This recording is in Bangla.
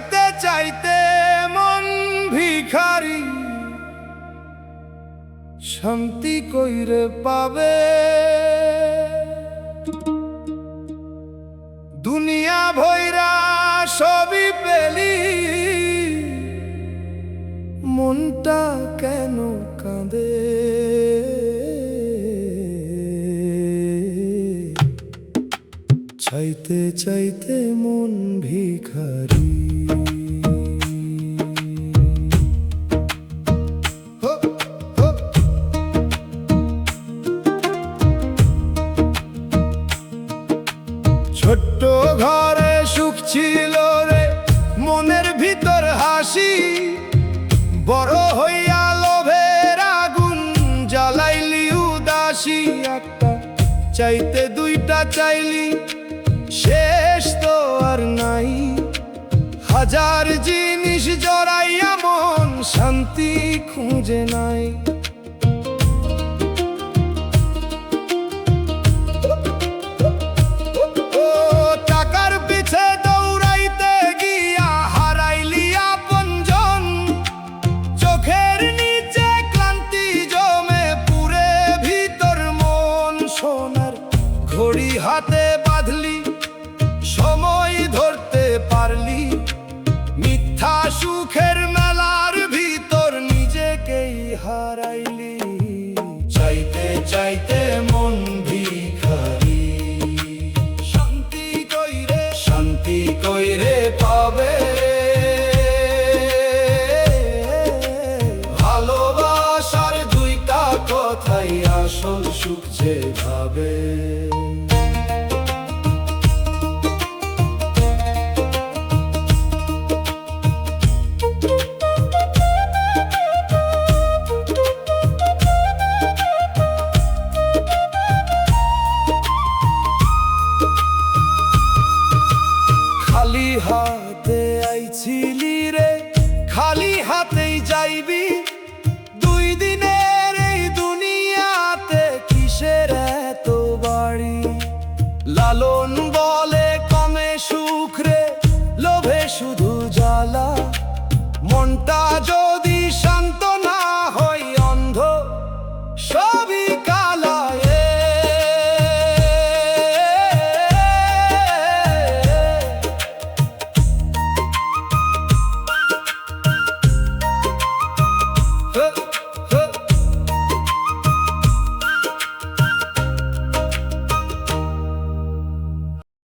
চাইতে চাইতে মন ভিখারি, শান্তি কইরে পাবে? দুনিয়া ভৈরা সবই পেলি, মনটা কেন কাঁদে? চাইতে চাইতে মন ভিখারি। ছোট্ট ঘরে সুখ ছিল রে, মনের ভিতর হাসি, বড় হইয়া লোভের আগুন জ্বালাইলি উদাসী। একটা চাইতে দুইটা চাইলি, শেষ তো আর নাই। হাজার জিনিস জড়াইয়া মন শান্তি খুঁজে নাই। টাকার পিছে দৌড়াইতে গিয়া হারাইলি আপনজন, চোখের নিচে ক্লান্তি জমে পুরে ভিতর মন। সোনার ঘড়ি হাতে বাঁধলি, সময় ধরতে পারলি, মিথ্যা সুখের মেলার ভিতর নিজেকেই হারাইলি। চাইতে চাইতে মন ভিখারি, শান্তি কইরে পাবে? ভালোবাসার দুইটা কথাই আসল সুখ যে ভাবে। খালি হাতে আইছিলি রে, খালি হাতেই যাইবি। দুই দিনের এই দুনিয়াতে কিসের এত বাড়ি? লালন বলে কমে সুখ রে, লোভে শুধু জ্বালা। মনটা যদি শান্ত না হয় অন্ধ, সবই কালা।